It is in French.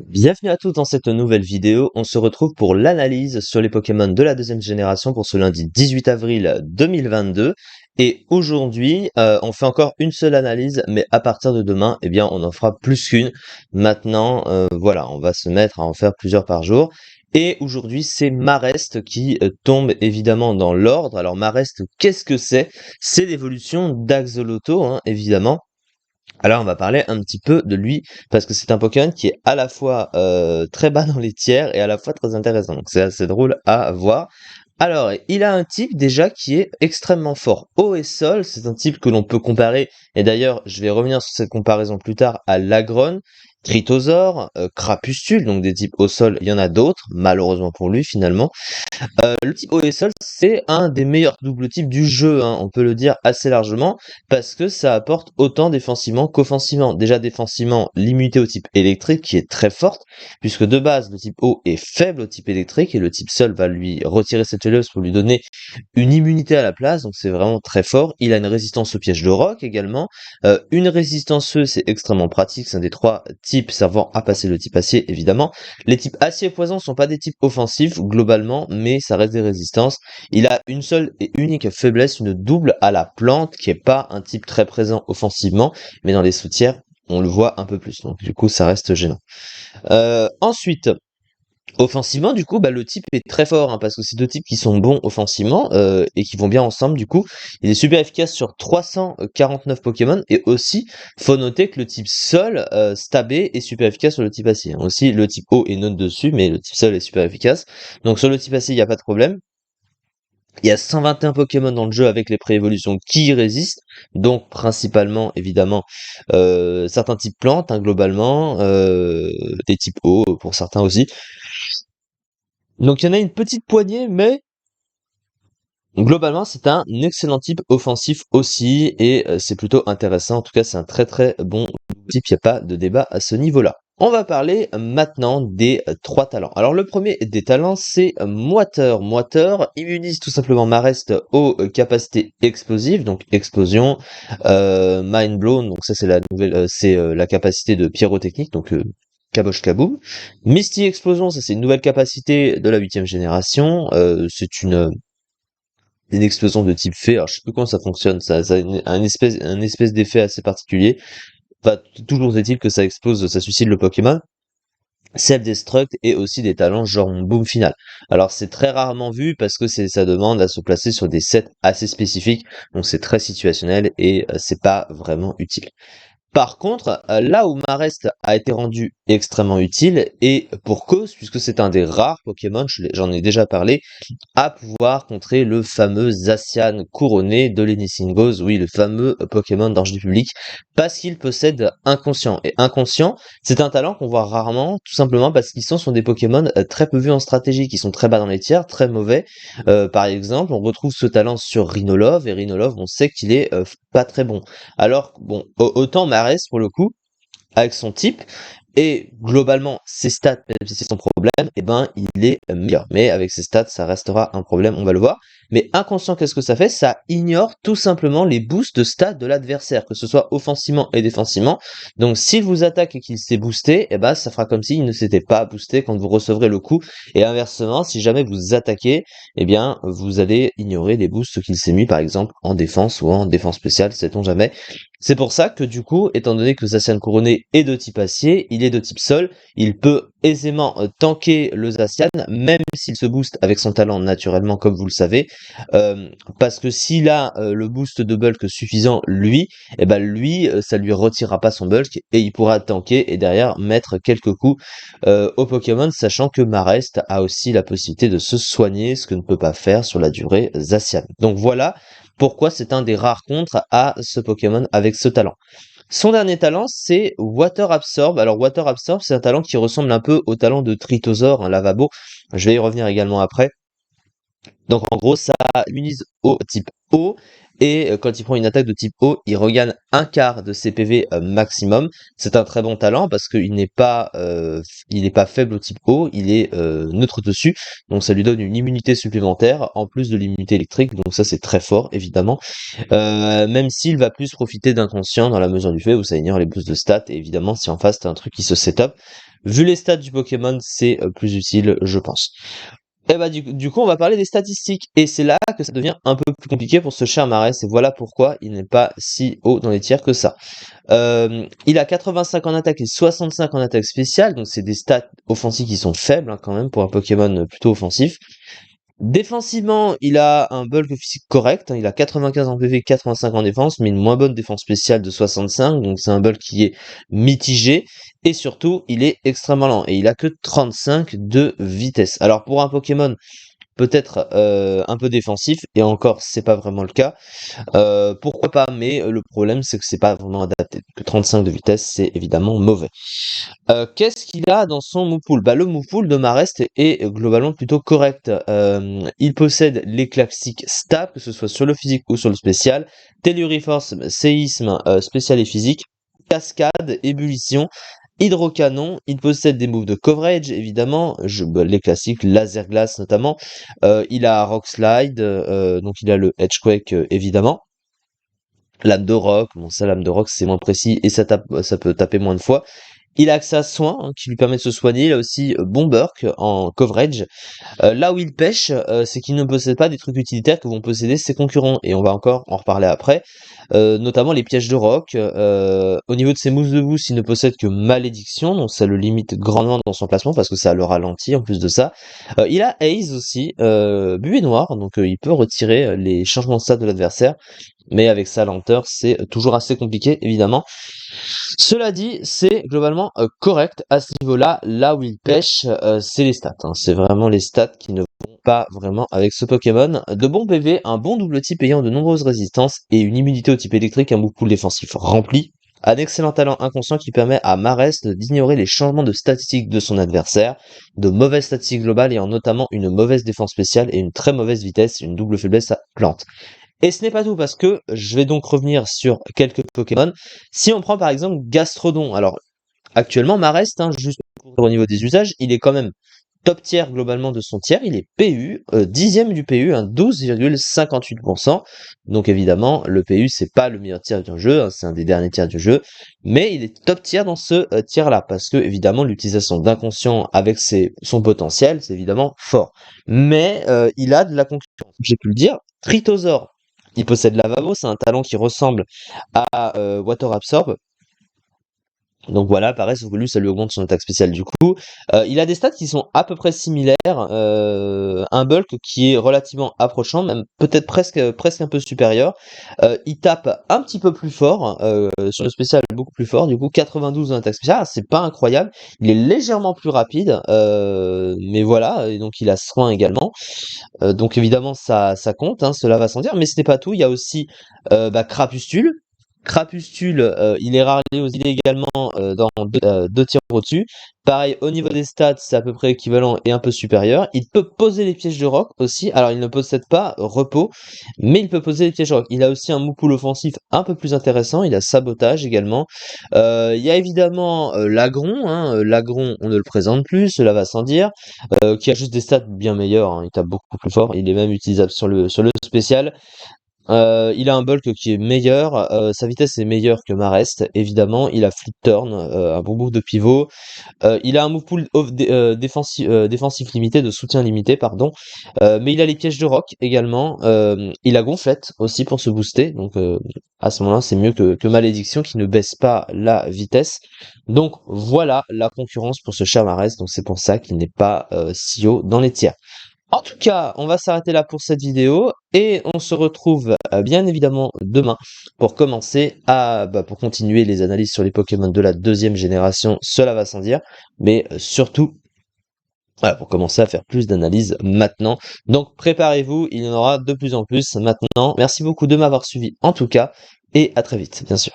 Bienvenue à tous dans cette nouvelle vidéo. On se retrouve pour l'analyse sur les Pokémon de la deuxième génération pour ce lundi 18 avril 2022. Et aujourd'hui, on fait encore une seule analyse, mais à partir de demain, eh bien, on en fera plus qu'une. Maintenant, voilà, on va se mettre à en faire plusieurs par jour. Et aujourd'hui, c'est Marest qui tombe évidemment dans l'ordre. Alors Marest, qu'est-ce que c'est? C'est l'évolution d'Axolotl, hein, évidemment. Alors on va parler un petit peu de lui parce que c'est un Pokémon qui est à la fois très bas dans les tiers et à la fois très intéressant. Donc c'est assez drôle à voir. Alors il a un type déjà qui est extrêmement fort. Eau et sol, c'est un type que l'on peut comparer, et d'ailleurs je vais revenir sur cette comparaison plus tard, à l'Agrone, Trithosaur, Crapustule, donc des types au sol, il y en a d'autres, malheureusement pour lui finalement. Le type OSL, c'est un des meilleurs double types du jeu, hein, on peut le dire assez largement, parce que ça apporte autant défensivement qu'offensivement. Déjà défensivement, l'immunité au type électrique qui est très forte, puisque de base, le type O est faible au type électrique, et le type Sol va lui retirer cette faiblesse pour lui donner une immunité à la place, donc c'est vraiment très fort. Il a une résistance au piège de roc également. Une résistance feu, c'est extrêmement pratique, c'est un des trois types servant à passer le type acier, évidemment. Les types acier et poison sont pas des types offensifs, globalement, mais ça reste des résistances. Il a une seule et unique faiblesse, une double à la plante, qui est pas un type très présent offensivement, mais dans les sous-tiers, on le voit un peu plus, donc du coup ça reste gênant. Ensuite, offensivement, du coup, le type est très fort, hein, parce que c'est deux types qui sont bons offensivement et qui vont bien ensemble. Du coup, il est super efficace sur 349 Pokémon, et aussi, faut noter que le type Sol, stabé, est super efficace sur le type Acier, hein. Aussi, le type Eau est neutre dessus, mais le type Sol est super efficace. Donc sur le type Acier, il n'y a pas de problème. Il y a 121 Pokémon dans le jeu avec les pré-évolutions qui y résistent, donc principalement, évidemment, certains types plantes, hein, globalement, des types eau pour certains aussi. Donc il y en a une petite poignée, mais globalement c'est un excellent type offensif aussi, et c'est plutôt intéressant. En tout cas, c'est un très très bon type, il n'y a pas de débat à ce niveau-là. On va parler maintenant des trois talents. Alors le premier des talents, c'est Moiteur. Moiteur immunise tout simplement Marest aux capacités explosives, donc explosion, Mind Blown, donc ça c'est la nouvelle, la capacité de pyrotechnique, donc Kabosh Kaboom. Misty Explosion, ça c'est une nouvelle capacité de la 8ème génération, c'est une explosion de type fée. Alors je sais plus comment ça fonctionne, ça a un espèce d'effet assez particulier. Enfin, toujours est-il que ça explose, ça suicide le Pokémon. Self-destruct, et aussi des talents genre boom final. Alors c'est très rarement vu parce que ça demande à se placer sur des sets assez spécifiques, donc c'est très situationnel et c'est pas vraiment utile. Par contre, là où Marest a été rendu extrêmement utile, et pour cause, puisque c'est un des rares Pokémon, j'en ai déjà parlé, à pouvoir contrer le fameux Zacian couronné de Lenny Singos, oui, le fameux Pokémon d'Ange public, parce qu'il possède Inconscient. Et Inconscient, c'est un talent qu'on voit rarement, tout simplement parce qu'ils sont des Pokémon très peu vus en stratégie, qui sont très bas dans les tiers, très mauvais. Par exemple, on retrouve ce talent sur Rhinolove, et Rhinolove, on sait qu'il est pas très bon. Alors, bon, autant Marès, pour le coup, avec son type, et globalement ses stats, même si c'est son problème, eh ben il est meilleur. Mais avec ses stats, ça restera un problème, on va le voir. Mais inconscient, qu'est-ce que ça fait? Ça ignore tout simplement les boosts de stats de l'adversaire, que ce soit offensivement et défensivement. Donc s'il vous attaque et qu'il s'est boosté, eh ben ça fera comme s'il ne s'était pas boosté quand vous recevrez le coup. Et inversement, si jamais vous attaquez, eh bien vous allez ignorer les boosts qu'il s'est mis, par exemple en défense ou en défense spéciale, sait-on jamais. C'est pour ça que du coup, étant donné que Zacian couronné est de type acier, il est de type sol, il peut aisément tanker le Zacian, même s'il se booste avec son talent naturellement, comme vous le savez, parce que s'il a le boost de bulk suffisant, lui, et ben lui, ça lui retirera pas son bulk, et il pourra tanker et derrière mettre quelques coups au Pokémon, sachant que Marest a aussi la possibilité de se soigner, ce que ne peut pas faire sur la durée Zacian. Donc voilà pourquoi c'est un des rares contres à ce Pokémon avec ce talent. Son dernier talent, c'est Water Absorb. Alors Water Absorb, c'est un talent qui ressemble un peu au talent de Trithosaur, un lavabo. Je vais y revenir également après. Donc en gros, ça immunise au type eau, et quand il prend une attaque de type eau, il regagne un quart de ses PV maximum. C'est un très bon talent parce qu'il il n'est pas faible au type eau, il est neutre dessus, donc ça lui donne une immunité supplémentaire en plus de l'immunité électrique, donc ça c'est très fort évidemment. Même s'il va plus profiter d'inconscient dans la mesure du fait où ça ignore les boosts de stats, et évidemment si en face t'as un truc qui se setup, vu les stats du Pokémon, c'est plus utile, je pense. Et bah du coup, on va parler des statistiques. Et c'est là que ça devient un peu plus compliqué pour ce Charmares. Et voilà pourquoi il n'est pas si haut dans les tiers que ça. Il a 85 en attaque et 65 en attaque spéciale. Donc c'est des stats offensives qui sont faibles quand même pour un Pokémon plutôt offensif. Défensivement, il a un bulk physique correct, il a 95 en PV, 85 en défense, mais une moins bonne défense spéciale de 65, donc c'est un bulk qui est mitigé, et surtout, il est extrêmement lent, et il a que 35 de vitesse. Alors pour un Pokémon peut-être un peu défensif, et encore c'est pas vraiment le cas, pourquoi pas, mais le problème c'est que c'est pas vraiment adapté, que 35 de vitesse c'est évidemment mauvais. Qu'est-ce qu'il a dans son Moopool? Bah, le Moopool de Marest est globalement plutôt correct. Il possède les classiques stats, que ce soit sur le physique ou sur le spécial, Telluriforce, séisme, spécial et physique, cascade, ébullition, hydrocanon. Il possède des moves de coverage, évidemment, les classiques, laser glace notamment. Il a Rock Slide, donc il a le Edgequake, évidemment. Lame de rock, bon ça lame de rock c'est moins précis et ça peut taper moins de fois. Il a accès à soins qui lui permet de se soigner. Il a aussi bon Burk en coverage. Là où il pêche, c'est qu'il ne possède pas des trucs utilitaires que vont posséder ses concurrents. Et on va encore en reparler après. Notamment les pièges de roc. Au niveau de ses moves de boost, il ne possède que malédiction. Donc ça le limite grandement dans son placement parce que ça le ralentit en plus de ça. Il a Haze aussi, buée noire. Donc il peut retirer les changements de stats de l'adversaire. Mais avec sa lenteur, c'est toujours assez compliqué, évidemment. Cela dit, c'est globalement correct à ce niveau-là. Là où il pêche, c'est les stats. C'est vraiment les stats qui ne vont pas vraiment avec ce Pokémon. De bons PV, un bon double type ayant de nombreuses résistances et une immunité au type électrique, un Moopool défensif rempli. Un excellent talent inconscient qui permet à Marest d'ignorer les changements de statistiques de son adversaire, de mauvaises statistiques globales ayant notamment une mauvaise défense spéciale et une très mauvaise vitesse, une double faiblesse à plante. Et ce n'est pas tout parce que je vais donc revenir sur quelques Pokémon. Si on prend par exemple Gastrodon, alors actuellement Marest, juste au niveau des usages, il est quand même top tiers globalement de son tiers, il est PU, 10e du PU, 12,58%. Donc évidemment, le PU c'est pas le meilleur tiers du jeu, c'est un des derniers tiers du jeu, mais il est top tiers dans ce tiers-là, parce que évidemment l'utilisation d'inconscient avec son potentiel, c'est évidemment fort. Mais il a de la concurrence, j'ai pu le dire. Tritosaur, il possède Lavabo, c'est un talent qui ressemble à Water Absorb. Donc voilà, pareil, sauf que lui, ça lui augmente son attaque spéciale du coup. Il a des stats qui sont à peu près similaires. Un bulk qui est relativement approchant, même peut-être presque un peu supérieur. Il tape un petit peu plus fort, sur le spécial beaucoup plus fort. Du coup, 92 en attaque spéciale, c'est pas incroyable. Il est légèrement plus rapide, mais voilà. Et donc il a soin également. Donc évidemment, ça compte, cela va sans dire. Mais ce n'est pas tout. Il y a aussi Crapustule. Crapustule, il est rarely aussi également dans deux tiers au-dessus. Pareil, au niveau des stats, c'est à peu près équivalent et un peu supérieur. Il peut poser les pièges de roc aussi. Alors, il ne possède pas repos, mais il peut poser les pièges de roc. Il a aussi un Moopool offensif un peu plus intéressant. Il a sabotage également. Il y a évidemment l'Agron. L'Agron, on ne le présente plus, cela va sans dire. Qui a juste des stats bien meilleurs. Il tape beaucoup plus fort. Il est même utilisable sur le spécial. Il a un bulk qui est meilleur, sa vitesse est meilleure que Marest, évidemment. Il a Flip Turn, un bon move de pivot. Il a un move pool défensif limité, de soutien limité, pardon. Mais il a les pièges de roc également. Il a Gonflette aussi pour se booster. Donc à ce moment-là, c'est mieux que Malédiction qui ne baisse pas la vitesse. Donc voilà la concurrence pour ce Charmares. Donc c'est pour ça qu'il n'est pas si haut dans les tiers. En tout cas, on va s'arrêter là pour cette vidéo et on se retrouve bien évidemment demain pour pour continuer les analyses sur les Pokémon de la deuxième génération, cela va sans dire, mais surtout voilà, pour commencer à faire plus d'analyses maintenant. Donc préparez-vous, il y en aura de plus en plus maintenant. Merci beaucoup de m'avoir suivi en tout cas et à très vite, bien sûr.